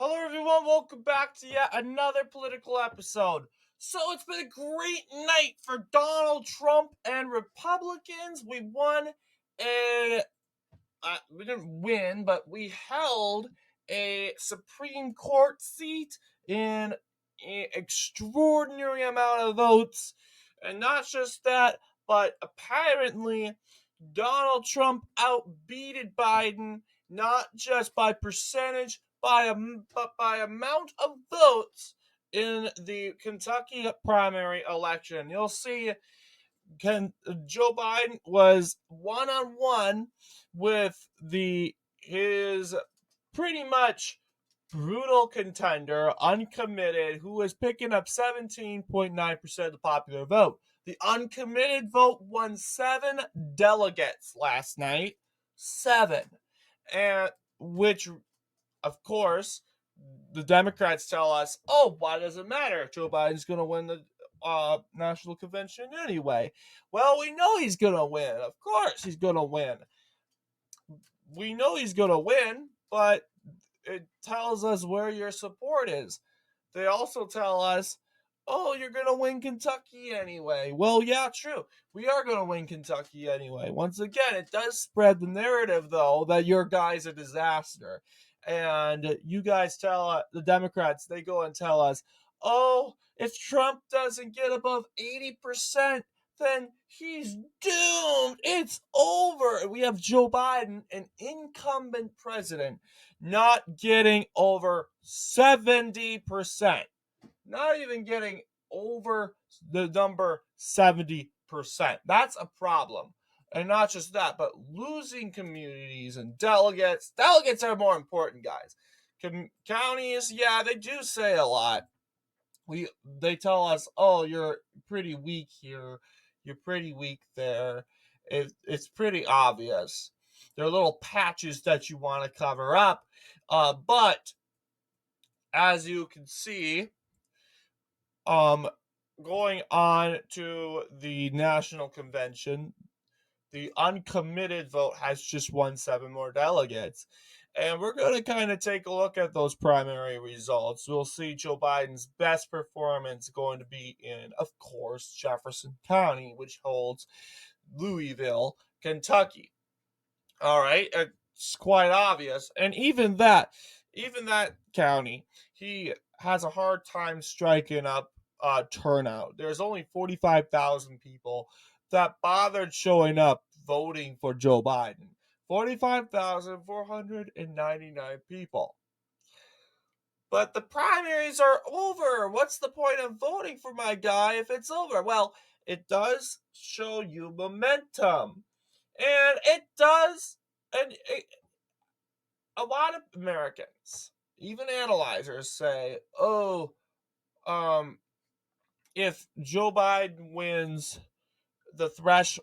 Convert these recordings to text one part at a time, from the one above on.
Hello, everyone. Welcome back to yet another political episode. So, it's been a great night for Donald Trump and Republicans. We won a. We didn't win, but we held a Supreme Court seat in an extraordinary amount of votes. And not just that, but apparently Donald Trump outbeated Biden, not just by percentage, but by amount of votes in the Kentucky primary election. You'll see Joe Biden was one on one with his pretty much brutal contender, Uncommitted, who was picking up 17.9% of the popular vote. The Uncommitted vote won 7 delegates last night. 7. And which, of course, the Democrats tell us, oh, why does it matter? Joe Biden's going to win the national convention anyway. Well, we know he's going to win. Of course he's going to win. We know he's going to win, but it tells us where your support is. They also tell us, oh, you're going to win Kentucky anyway. Well, yeah, true. We are going to win Kentucky anyway. Once again, it does spread the narrative, though, that your guy's a disaster. And you guys tell the Democrats, they go and tell us, oh, if Trump doesn't get above 80%, then he's doomed. It's over. We have Joe Biden, an incumbent president, not getting over 70%. Not even getting over the number 70%. That's a problem. And not just that, but losing communities and delegates. Delegates are more important, guys. Counties, yeah, they do say a lot. They tell us, oh, you're pretty weak here. You're pretty weak there. It's pretty obvious. There are little patches that you want to cover up. But as you can see, going on to the national convention, the uncommitted vote has just won 7 more delegates. And we're going to kind of take a look at those primary results. We'll see Joe Biden's best performance going to be in, of course, Jefferson County, which holds Louisville, Kentucky. All right, it's quite obvious. And even that county, he has a hard time striking up turnout. There's only 45,000 people that bothered showing up voting for Joe Biden. 45,499 people. But the primaries are over. What's the point of voting for my guy if it's over? Well, it does show you momentum. And it does, and a lot of Americans, even analyzers, say, oh, if Joe Biden wins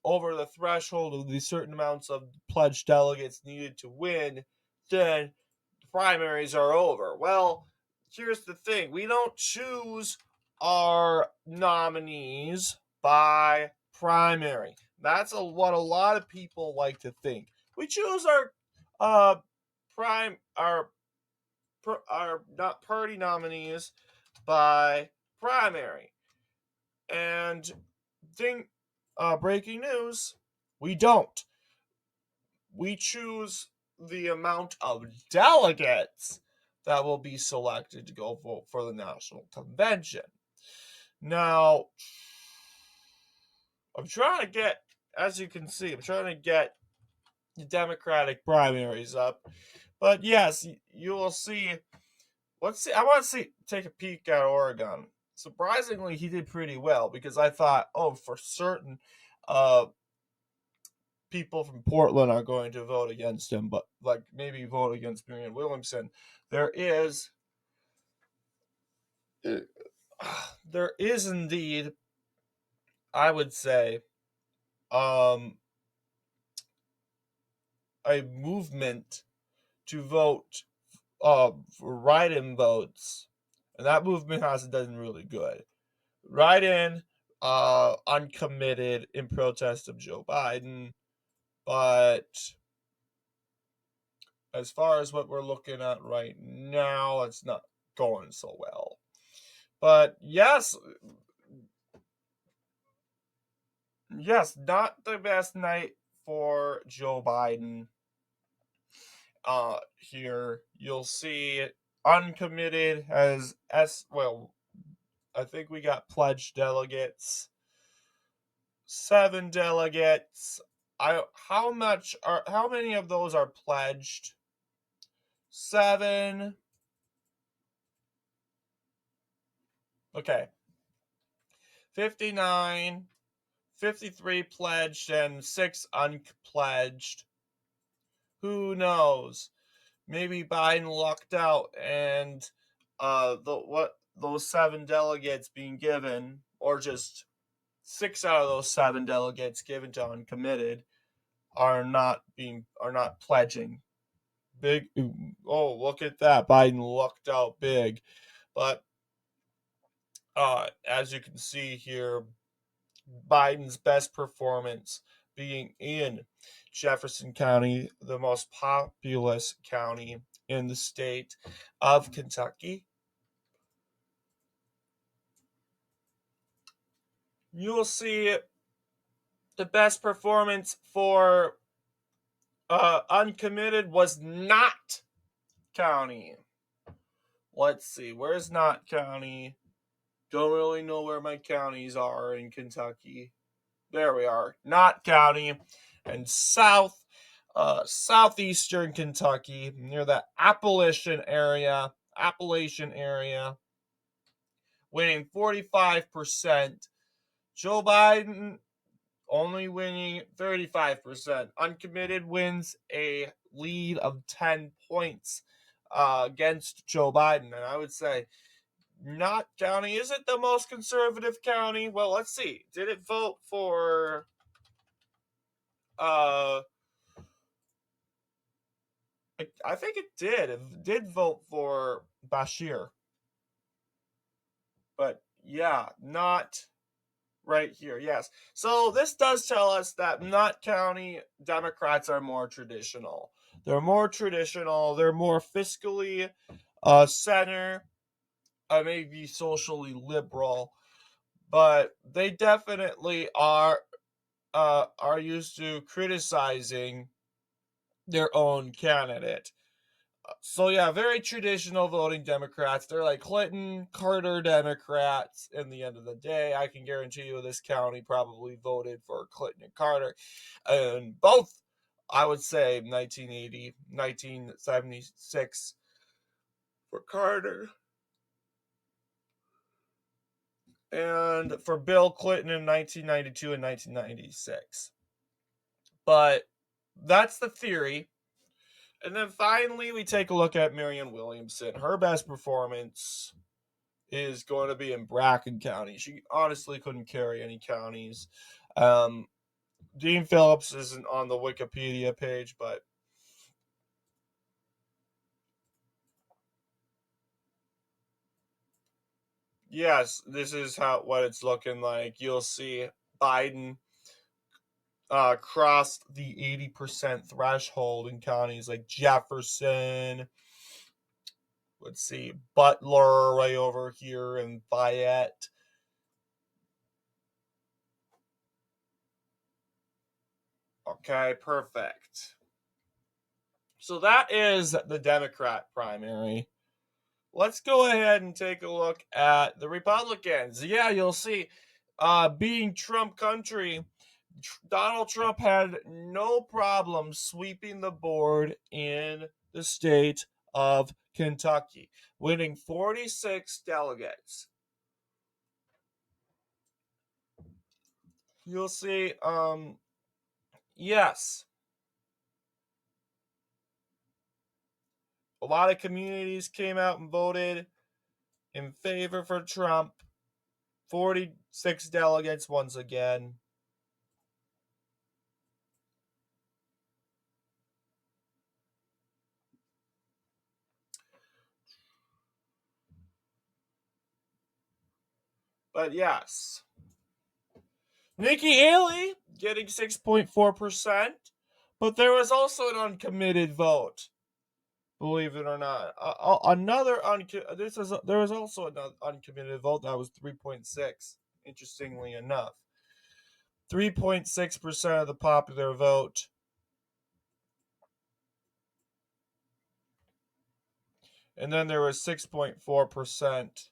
over the threshold of the certain amounts of pledged delegates needed to win, then the primaries are over. Well, here's the thing: we don't choose our nominees by primary. That's what a lot of people like to think. We choose our uh prime our not party nominees by primary. And thing breaking news, we don't. We choose the amount of delegates that will be selected to go vote for the national convention. Now, as you can see, I'm trying to get the Democratic primaries up. But yes, you will see. Let's see. I want to take a peek at Oregon. Surprisingly, he did pretty well because I thought, oh, for certain, people from Portland are going to vote against him, but like maybe vote against Marianne Williamson. There is, there is indeed, I would say, um, a movement to vote for write-in votes, and that movement hasn't done really good. Write-in, uncommitted in protest of Joe Biden, but as far as what we're looking at right now, it's not going so well. But yes, not the best night for Joe Biden. Here you'll see Uncommitted has I think we got pledged delegates. 7 delegates. How many of those are pledged? 7. Okay. 59, 53 pledged and 6 unpledged. Who knows? Maybe Biden lucked out and those 7 delegates being given, or just 6 out of those 7 delegates given to Uncommitted are not pledging. Big, oh, look at that. Biden lucked out big. But as you can see here, Biden's best performance being in Jefferson County, the most populous county in the state of Kentucky. You'll see the best performance for Uncommitted was Knott County. Let's see, where's Knott County? Don't really know where my counties are in Kentucky. There we are, Knott County, and southeastern Kentucky, near the Appalachian area, winning 45%. Joe Biden only winning 35%. Uncommitted wins a lead of 10 points against Joe Biden. And I would say Knott County isn't the most conservative county. Well, let's see. Did it vote for I think it did. It did vote for Bashir. But yeah, not right here. Yes. So this does tell us that Knott County Democrats are more traditional. They're more traditional. They're more fiscally center, maybe socially liberal, but they definitely are used to criticizing their own candidate. So yeah, very traditional voting Democrats. They're like Clinton, Carter Democrats. In the end of the day, I can guarantee you this county probably voted for Clinton and Carter, and both, I would say, 1980, 1976 for Carter, and for Bill Clinton in 1992 and 1996. But that's the theory. And then finally, we take a look at Marianne Williamson. Her best performance is going to be in Bracken County. She honestly couldn't carry any counties. Dean Phillips isn't on the Wikipedia page, but yes, this is what it's looking like. You'll see Biden crossed the 80% threshold in counties like Jefferson. Let's see, Butler right over here in Fayette. Okay, perfect. So that is the Democrat primary. Let's go ahead and take a look at the Republicans. Yeah, you'll see, being Trump country, Donald Trump had no problem sweeping the board in the state of Kentucky, winning 46 delegates. You'll see, yes, a lot of communities came out and voted in favor for Trump. 46 delegates once again. But yes, Nikki Haley getting 6.4%, but there was also an uncommitted vote. Believe it or not. There was also another uncommitted vote that was 3.6. Interestingly enough, 3.6% of the popular vote. And then there was 6.4%.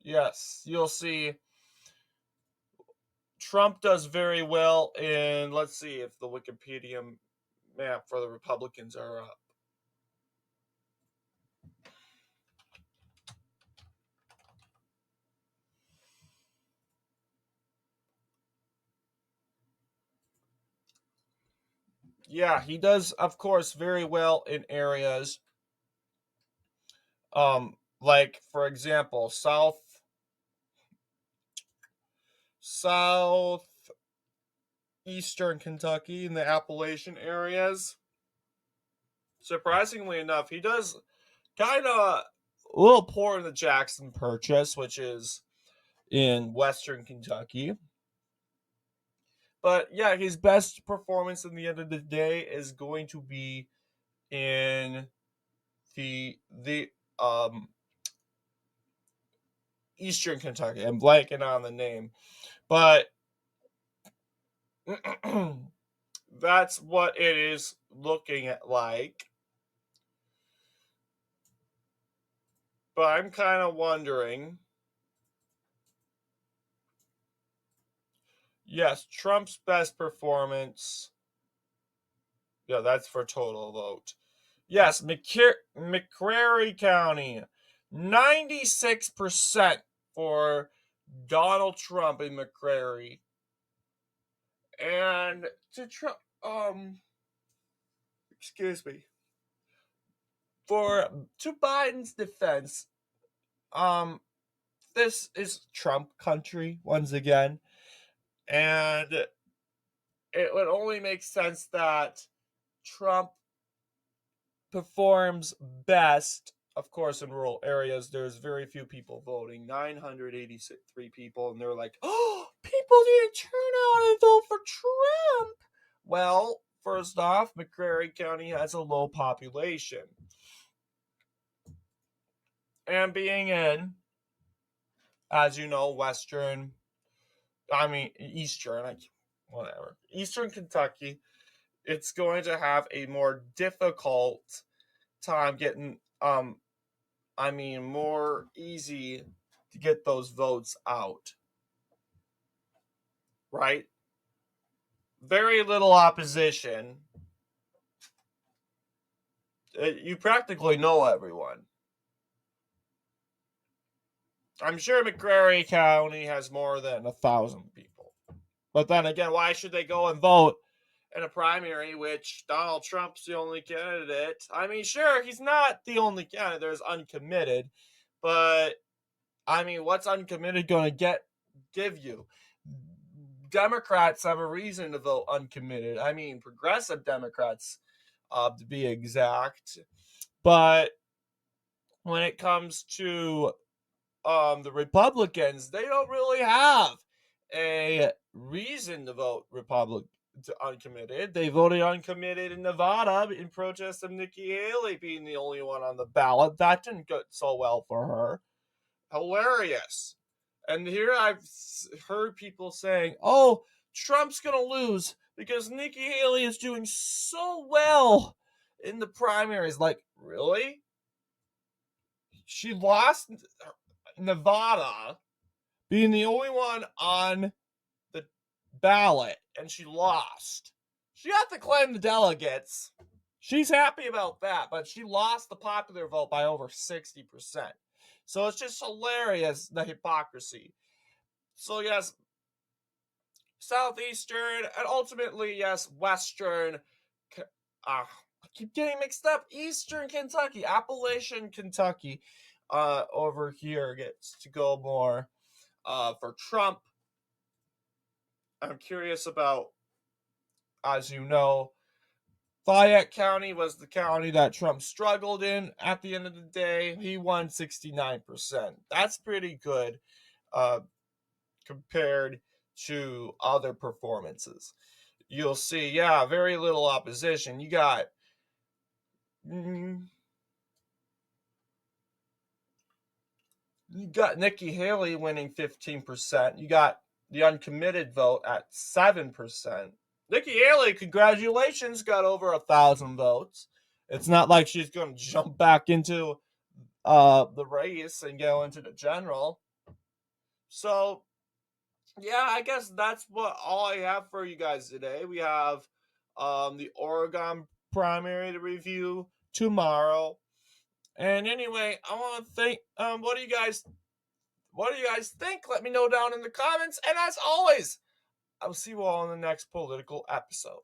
Yes, you'll see Trump does very well in, let's see if the Wikipedia map for the Republicans are up. Yeah, he does, of course, very well in areas like, for example, southeastern Kentucky in the Appalachian areas. Surprisingly enough, he does kind of a little poor in the Jackson Purchase, which is in western Kentucky. But yeah, his best performance in the end of the day is going to be in the eastern Kentucky. I'm blanking on the name, but that's what it is looking at like. But I'm kind of wondering. Yes, Trump's best performance. Yeah, that's for total vote. Yes, McCreary County, 96% for Donald Trump in McCreary. And to Trump, excuse me. To Biden's defense, this is Trump country once again, and it would only make sense that Trump performs best, of course, in rural areas. There's very few people voting, 983 people, and they're like, oh, people didn't turn out and vote for Trump. Well, first off, McCreary County has a low population. And being in, as you know, Eastern Kentucky, it's going to have a more difficult time getting, more easy to get those votes out, right? Very little opposition. You practically know everyone. I'm sure McCreary County has more than 1,000 people. But then again, why should they go and vote in a primary which Donald Trump's the only candidate? I mean, sure, he's not the only candidate. There's Uncommitted. But, what's Uncommitted going to give you? Democrats have a reason to vote Uncommitted. Progressive Democrats, to be exact. But when it comes to the Republicans, they don't really have a reason to vote Uncommitted. They voted Uncommitted in Nevada in protest of Nikki Haley being the only one on the ballot. That didn't go so well for her. Hilarious. And here I've heard people saying, oh, Trump's going to lose because Nikki Haley is doing so well in the primaries. Like, really? She lost Nevada, being the only one on the ballot, and she lost. She got to claim the delegates. She's happy about that, but she lost the popular vote by over 60%. So it's just hilarious, the hypocrisy. So yes, southeastern and ultimately, yes, western. I keep getting mixed up. Eastern Kentucky, Appalachian Kentucky, over here gets to go more for Trump. I'm curious about, as you know, Fayette County was the county that Trump struggled in. At the end of the day, he won 69%. That's pretty good compared to other performances. you'll see, yeah, very little opposition. Mm, you got Nikki Haley winning 15%. You got the uncommitted vote at 7%. Nikki Haley, congratulations, got over 1,000 votes. It's not like she's going to jump back into the race and go into the general. So yeah, I guess that's what all I have for you guys today. We have the Oregon primary to review tomorrow. And anyway, I want to thank what do you guys think? Let me know down in the comments. And as always, I will see you all in the next political episode.